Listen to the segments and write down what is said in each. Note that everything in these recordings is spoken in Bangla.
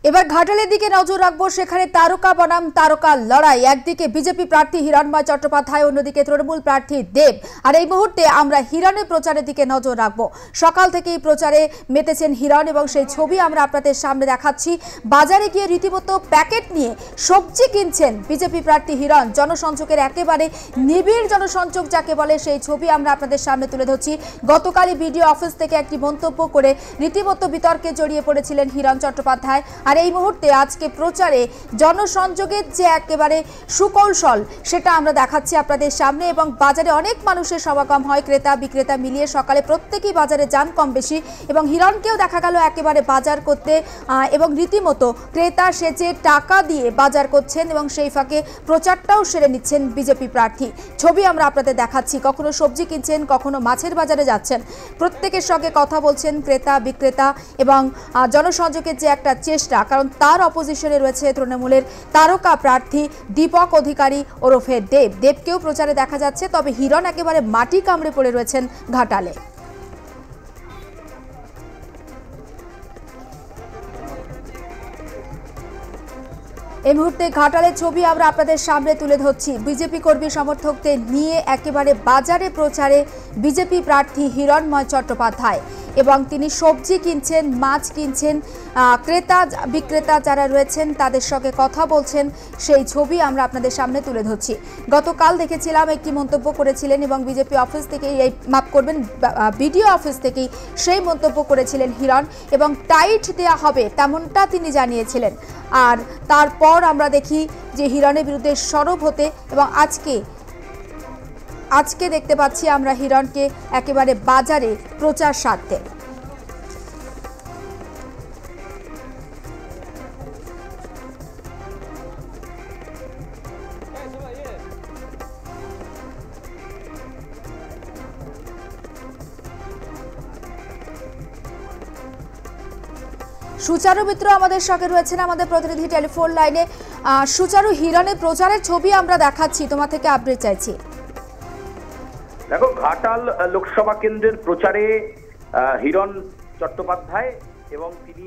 এবার ঘাটালের দিকে নজর রাখবো। সেখানে তারকা বনাম তারকা লড়াই। একদিকে বিজেপি প্রার্থী হিরণময় চট্টোপাধ্যায়, অন্যদিকে তৃণমূল প্রার্থী দেব। আর এই মুহূর্তে আমরা হিরণের প্রচারের দিকে নজর রাখবো। সকাল থেকেই প্রচারে মেতেছেন হিরণ এবং সেই ছবি আমরা আপনাদের সামনে দেখাচ্ছি। বাজারে গিয়ে রীতিমতো প্যাকেট নিয়ে সবজি কিনছেন বিজেপি প্রার্থী হিরণ। জনসংযোগের একেবারে নিবিড় জনসংযোগ যাকে বলে, সেই ছবি আমরা আপনাদের সামনে তুলে ধরছি। গতকালই বিডিও অফিস থেকে একটি মন্তব্য করে রীতিমতো বিতর্কে জড়িয়ে পড়েছিলেন হিরণ চট্টোপাধ্যায়। আর এই মুহূর্তে আজকে প্রচারে জনসংযোগের যে একেবারে সুকৌশল সেটা আমরা দেখাচ্ছি আপনাদের সামনে। এবং বাজারে অনেক মানুষের সমাগম হয়, ক্রেতা বিক্রেতা মিলিয়ে সকালে প্রত্যেকেই বাজারে যান কম বেশি। এবং হিরণকেও দেখা গেল একেবারে বাজার করতে এবং রীতিমতো ক্রেতা সেজে টাকা দিয়ে বাজার করছেন এবং সেই ফাঁকে প্রচারটাও সেরে নিচ্ছেন বিজেপি প্রার্থী। ছবি আমরা আপনাদের দেখাচ্ছি। কখনো সবজি কিনছেন, কখনো মাছের বাজারে যাচ্ছেন, প্রত্যেকের সঙ্গে কথা বলছেন ক্রেতা বিক্রেতা এবং জনসংযোগের যে একটা চেষ্টা। কারণ তার অপোজিশনে রয়েছে তৃণমূলের তারকা প্রার্থী দীপক অধিকারী ওরফে দেবকেও প্রচারে দেখা যাচ্ছে। তবে হিরণ একেবারে মাটি কামড়ে পড়ে রয়েছেন ঘাটালে। এই মুহূর্তে ঘাটালের ছবি আমরা আপনাদের সামনে তুলে ধরছি। বিজেপি কর্মী সমর্থকদের নিয়ে একেবারে বাজারে প্রচারে বিজেপি প্রার্থী হিরণময় চট্টোপাধ্যায় এবং তিনি সবজি কিনছেন, মাছ কিনছেন, ক্রেতা বিক্রেতা যারা রয়েছেন তাদের সঙ্গে কথা বলছেন, সেই ছবি আমরা আপনাদের সামনে তুলে ধরছি। গতকাল দেখেছিলাম একটি মন্তব্য করেছিলেন এবং বিজেপি অফিস থেকেই, মাফ করবেন, বিডিও অফিস থেকেই সেই মন্তব্য করেছিলেন হিরণ এবং টাইট দেওয়া হবে তেমনটা তিনি জানিয়েছিলেন। আর তারপর আমরা দেখি যে হিরণের বিরুদ্ধে সরব হতে এবং আজকে দেখতে পাচ্ছি আমরা হিরণকে একেবারে বাজারে প্রচার সারতে। সুচারু মিত্র আমাদের সঙ্গে রয়েছেন, আমাদের প্রতিনিধি টেলিফোন লাইনে। সুচারু, হিরণের প্রচারের ছবি আমরা দেখাচ্ছি, তোমার থেকে আপডেট চাইছি। দেখো, ঘাটাল লোকসভা কেন্দ্রের প্রচারে হিরণ চট্টোপাধ্যায় এবং তিনি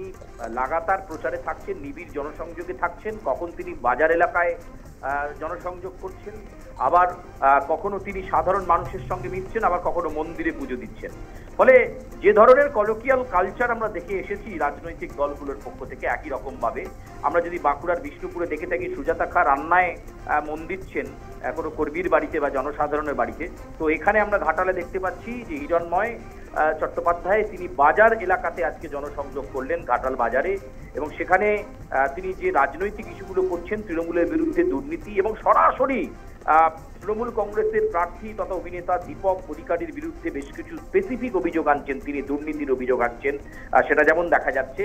লাগাতার প্রচারে থাকছেন, নিবিড় জনসংযোগে থাকছেন। কখন তিনি বাজার এলাকায় জনসংযোগ করছেন, আবার কখনো তিনি সাধারণ মানুষের সঙ্গে মিশছেন, আবার কখনো মন্দিরে পুজো দিচ্ছেন। ফলে যে ধরনের কলোকিয়াল কালচার আমরা দেখে এসেছি রাজনৈতিক দলগুলোর পক্ষ থেকে, একই রকম ভাবে আমরা যদি বাঁকুড়ার বিষ্ণুপুরে দেখে থাকি, সুজাতা খা রান্নায় মন দিচ্ছেন কোনো কর্মীর বাড়িতে বা জনসাধারণের বাড়িতে, তো এখানে আমরা ঘাটালে দেখতে পাচ্ছি যে হিরণময় চট্টোপাধ্যায় তিনি বাজার এলাকাতে আজকে জনসংযোগ করলেন, ঘাটাল বাজারে। এবং সেখানে তিনি যে রাজনৈতিক ইস্যুগুলো করছেন, তৃণমূলের বিরুদ্ধে দুর্নীতি এবং সরাসরি তৃণমূল কংগ্রেসের প্রার্থী তথা অভিনেতা দীপক অধিকারীর বিরুদ্ধে বেশ কিছু স্পেসিফিক অভিযোগ আনছেন, তিনি দুর্নীতির অভিযোগ আনছেন, সেটা যেমন দেখা যাচ্ছে।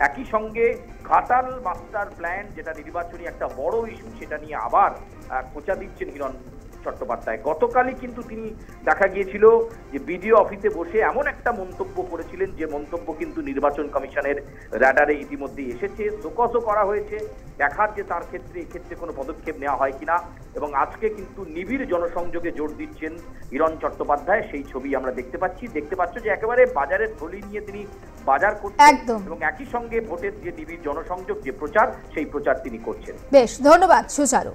একই সঙ্গে ঘাটাল মাস্টার প্ল্যান, যেটা নির্বাচনী একটা বড় ইস্যু, সেটা নিয়ে আবার খোঁচা দিচ্ছেন হিরণ চট্টোপাধ্যায়। গতকালই কিন্তু তিনি দেখা গিয়েছিল যে বিডিও অফিসে বসে এমন একটা মন্তব্য করেছিলেন, যে মন্তব্য কিন্তু নির্বাচন কমিশনের র্যাডারে ইতিমধ্যে এসেছে, শোকজও করা হয়েছে, দেখার যে তার ক্ষেত্রে এক্ষেত্রে কোনো পদক্ষেপ নেওয়া হয় কিনা। এবং আজকে কিন্তু নিবিড় জনসংযোগে জোর দিচ্ছেন হিরণ চট্টোপাধ্যায়, সেই ছবি আমরা দেখতে পাচ্ছ যে একেবারে বাজারের থলি নিয়ে তিনি বাজার করছেন এবং একই সঙ্গে ভোটের যে নিবিড় জনসংযোগ, যে প্রচার, সেই প্রচার তিনি করছেন। বেশ, ধন্যবাদ সুচারু।